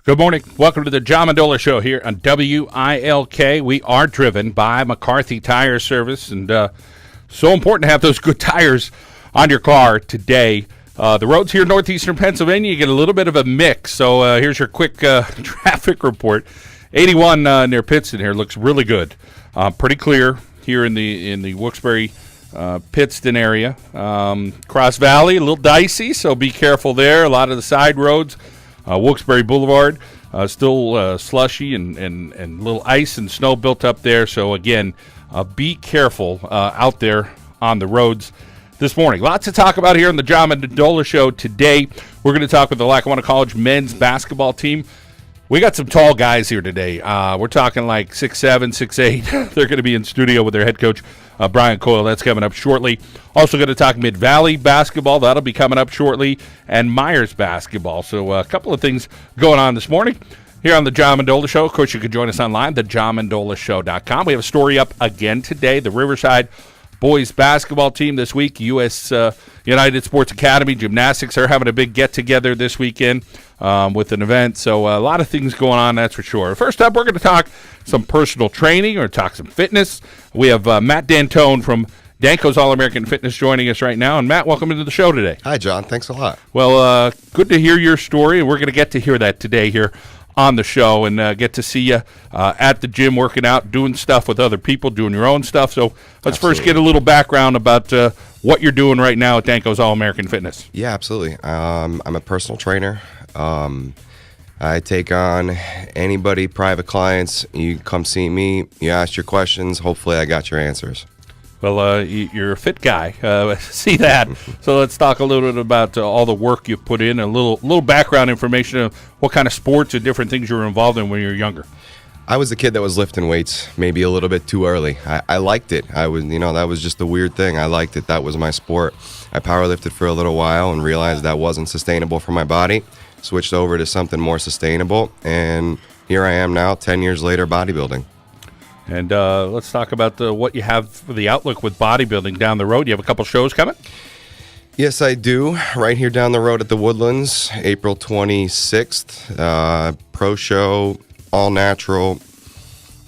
Good morning. Welcome to the John Mendola Show here on WILK. We are driven by McCarthy Tire Service, and so important to have those good tires on your car today. The roads here in northeastern Pennsylvania, you get a little bit of a mix, so here's your quick traffic report. 81 near Pittston here looks really good. Pretty clear here in the Wilkes-Barre Pittston area. Cross Valley, a little dicey, so be careful there. A lot of the side roads. Wilkes-Barre Boulevard, still slushy and little ice and snow built up there. So, again, be careful out there on the roads this morning. Lots to talk about here on the John Mendola Show today. We're going to talk with the Lackawanna College men's basketball team. We got some tall guys here today. We're talking like 6'7", 6'8". They're going to be in studio with their head coach, Brian Coyle. That's coming up shortly. Also going to talk Mid-Valley basketball. That'll be coming up shortly. And Myers basketball. So a couple of things going on this morning here on the John Mendola Show. Of course, you can join us online, thejohnmendolashow.com. We have a story up again today. The Riverside boys basketball team this week, U.S. United Sports Academy Gymnastics, are having a big get-together this weekend with an event. So a lot of things going on, that's for sure. First up, we're going to talk some personal training or talk some fitness. We have Matt Dantone from Danko's All-American Fitness joining us right now. And, Matt, welcome into the show today. Hi, John. Thanks a lot. Well, good to hear your story, and we're going to get to hear that today here on the show and get to see you at the gym working out, doing stuff with other people, doing your own stuff. So let's first get a little background about what you're doing right now at Danko's All-American Fitness. Yeah, absolutely. I'm a personal trainer. I take on anybody, private clients. You come see me, you ask your questions. Hopefully I got your answers. Well, you're a fit guy. See that. So let's talk a little bit about all the work you've put in, a little background information of what kind of sports and different things you were involved in when you were younger. I was the kid that was lifting weights maybe a little bit too early. I liked it. That was just a weird thing. I liked it. That was my sport. I powerlifted for a little while and realized that wasn't sustainable for my body. Switched over to something more sustainable, and here I am now, 10 years later, bodybuilding. And let's talk about what you have for the outlook with bodybuilding down the road. You have a couple shows coming? Yes, I do. Right here down the road at the Woodlands, April 26th. Pro show, all natural.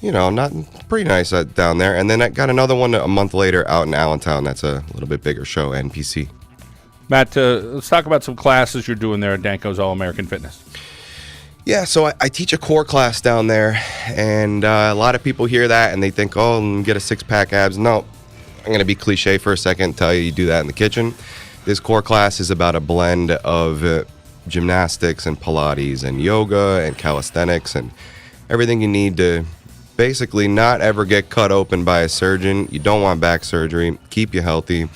Not pretty nice down there. And then I got another one a month later out in Allentown. That's a little bit bigger show, NPC. Matt, let's talk about some classes you're doing there at Danko's All-American Fitness. Yeah, so I teach a core class down there, and a lot of people hear that and they think, get a six-pack abs. No, I'm going to be cliche for a second and tell you do that in the kitchen. This core class is about a blend of gymnastics and Pilates and yoga and calisthenics and everything you need to basically not ever get cut open by a surgeon. You don't want back surgery, keep you healthy,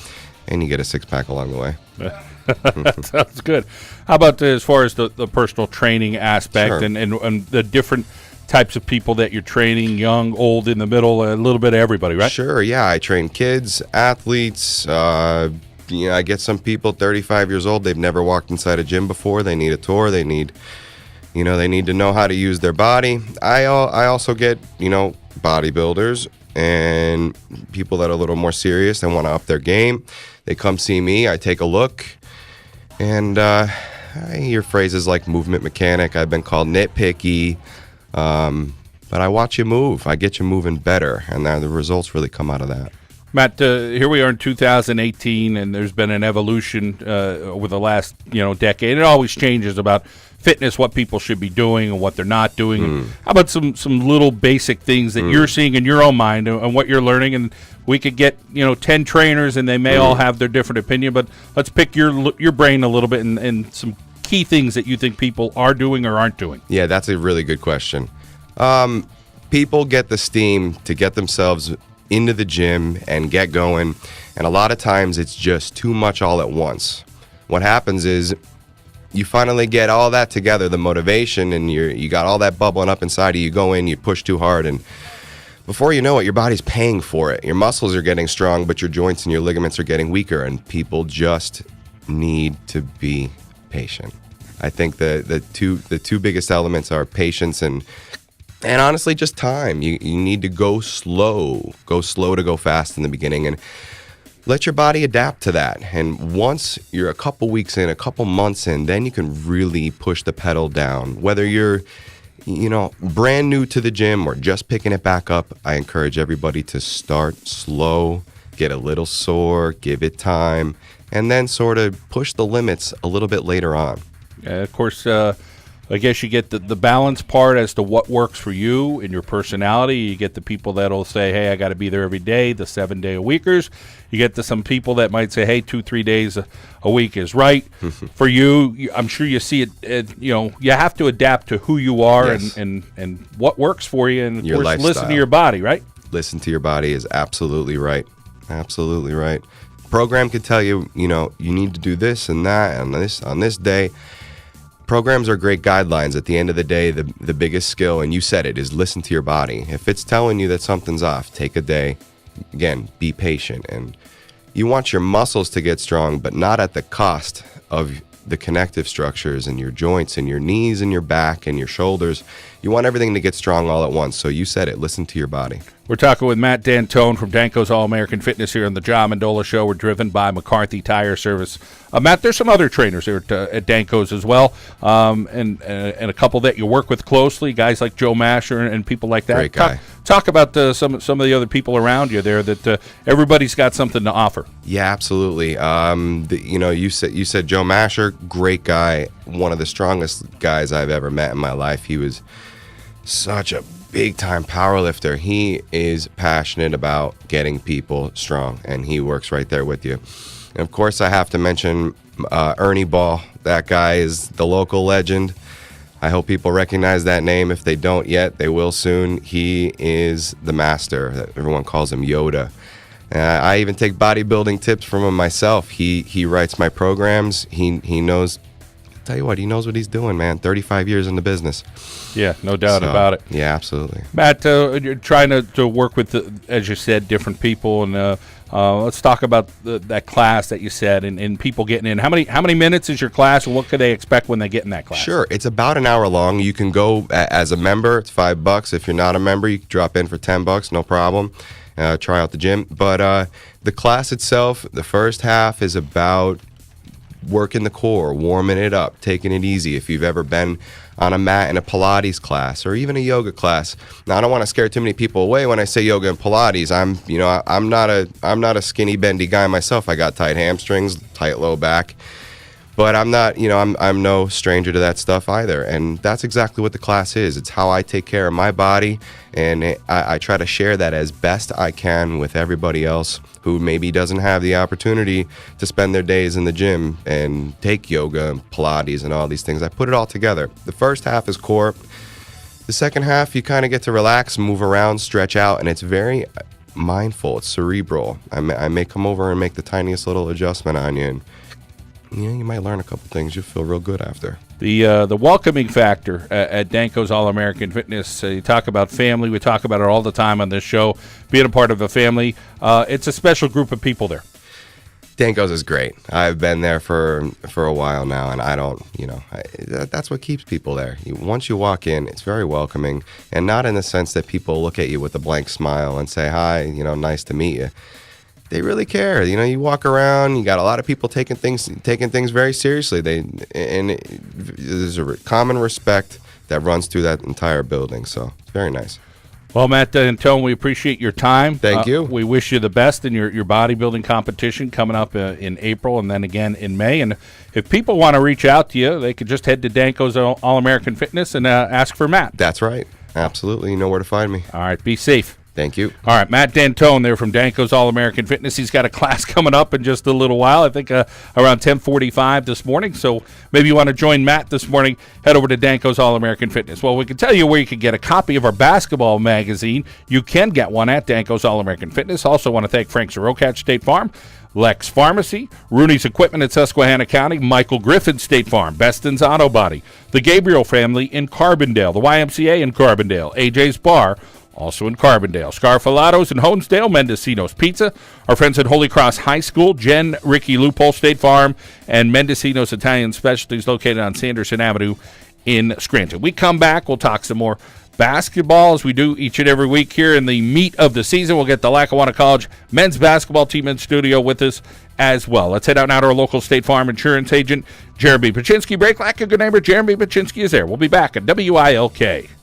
and you get a six-pack along the way. That sounds good. How about as far as the personal training aspect? Sure. and the different types of people that you're training, young, old, in the middle, a little bit of everybody, right? Sure, yeah. I train kids, athletes. I get some people 35 years old. They've never walked inside a gym before. They need a tour. They need to know how to use their body. I also get, bodybuilders and people that are a little more serious and want to up their game. They come see me. I take a look. And I hear phrases like movement mechanic. I've been called nitpicky, but I watch you move. I get you moving better, and the results really come out of that. Matt, here we are in 2018, and there's been an evolution over the last decade. It always changes about fitness, what people should be doing and what they're not doing. How about some little basic things that you're seeing in your own mind and what you're learning? And we could get 10 trainers, and they may all have their different opinion, but let's pick your brain a little bit and some key things that you think people are doing or aren't doing. Yeah, that's a really good question. People get the steam to get themselves into the gym and get going, and a lot of times it's just too much all at once. What happens is you finally get all that together, the motivation, and you got all that bubbling up inside of you. You go in, you push too hard, and before you know it, your body's paying for it. Your muscles are getting strong, but your joints and your ligaments are getting weaker, and people just need to be patient. I think the two biggest elements are patience and honestly just time. You need to go slow to go fast in the beginning. And let your body adapt to that. And once you're a couple weeks in, a couple months in, then you can really push the pedal down. Whether you're, brand new to the gym or just picking it back up, I encourage everybody to start slow, get a little sore, give it time, and then sort of push the limits a little bit later on. Of course, I guess you get the balance part as to what works for you and your personality. You get the people that'll say, hey, I got to be there every day, the 7-day-a-weekers. You get to some people that might say, hey, 2-3 days a week is right. For you, I'm sure you see it, you have to adapt to who you are. Yes. and what works for you. And, of Your course, lifestyle. listen to your body, right? Listen to your body is absolutely right. Absolutely right. Program could tell you, you need to do this and that and this on this day. Programs are great guidelines. At the end of the day, the biggest skill, and you said it, is listen to your body. If it's telling you that something's off, take a day. Again, be patient. And you want your muscles to get strong, but not at the cost of the connective structures and your joints and your knees and your back and your shoulders. You want everything to get strong all at once. So you said it, listen to your body. We're talking with Matt Dantone from Danko's All-American Fitness here on the John Mendola Show. We're driven by McCarthy Tire Service. Matt, there's some other trainers here at Danko's as well, and a couple that you work with closely, guys like Joe Masher and people like that. Great guy. Talk about some of the other people around you there that everybody's got something to offer. Yeah, absolutely. You said Joe Masher, great guy, one of the strongest guys I've ever met in my life. He was such a big-time power lifter. He is passionate about getting people strong, and he works right there with you. And of course, I have to mention Ernie Ball. That guy is the local legend. I hope people recognize that name. If they don't yet, they will soon. He is the master. Everyone calls him Yoda. I even take bodybuilding tips from him myself. He writes my programs. He knows. Tell you what, he knows what he's doing, man. 35 years in the business. Yeah, no doubt about it. Yeah, absolutely. Matt, you're trying to work with, as you said, different people, and let's talk about that class that you said and people getting in. How many minutes is your class, and what could they expect when they get in that class? Sure, it's about an hour long. You can go as a member. It's $5. If you're not a member, you can drop in for $10. No problem. Try out the gym. But the class itself, the first half is about working the core, warming it up, taking it easy. If you've ever been on a mat in a Pilates class or even a yoga class. Now, I don't want to scare too many people away when I say yoga and Pilates. I'm not a skinny, bendy guy myself. I got tight hamstrings, tight low back. But I'm not, I'm no stranger to that stuff either. And that's exactly what the class is. It's how I take care of my body, and I try to share that as best I can with everybody else who maybe doesn't have the opportunity to spend their days in the gym and take yoga and Pilates and all these things. I put it all together. The first half is core. The second half, you kind of get to relax, move around, stretch out, and it's very mindful. It's cerebral. I may come over and make the tiniest little adjustment on you, and you might learn a couple things. You'll feel real good after. The welcoming factor at Danko's All-American Fitness. You talk about family. We talk about it all the time on this show. Being a part of a family, it's a special group of people there. Danko's is great. I've been there for a while now, and I don't, that's what keeps people there. Once you walk in, it's very welcoming, and not in the sense that people look at you with a blank smile and say, hi, nice to meet you. They really care. You walk around, you got a lot of people taking things very seriously. There's a common respect that runs through that entire building, so it's very nice. Well, Matt Dantone, we appreciate your time. Thank you. We wish you the best in your bodybuilding competition coming up in April and then again in May. And if people want to reach out to you, they could just head to Danko's All-American Fitness and ask for Matt. That's right. Absolutely. You know where to find me. All right. Be safe. Thank you. All right, Matt Dantone there from Danko's All-American Fitness. He's got a class coming up in just a little while, I think around 10:45 this morning. So maybe you want to join Matt this morning, head over to Danko's All-American Fitness. Well, we can tell you where you can get a copy of our basketball magazine. You can get one at Danko's All-American Fitness. Also want to thank Frank Sirocat State Farm, Lex Pharmacy, Rooney's Equipment in Susquehanna County, Michael Griffin State Farm, Beston's Auto Body, the Gabriel family in Carbondale, the YMCA in Carbondale, AJ's Bar, also in Carbondale, Scarfalatos in Honesdale, Mendocino's Pizza, our friends at Holy Cross High School, Jen, Ricky Loophole State Farm, and Mendocino's Italian Specialties located on Sanderson Avenue in Scranton. We come back, we'll talk some more basketball as we do each and every week here in the meat of the season. We'll get the Lackawanna College men's basketball team in studio with us as well. Let's head out now to our local State Farm insurance agent, Jeremy Paczynski. Break like a good neighbor. Jeremy Paczynski is there. We'll be back at WILK.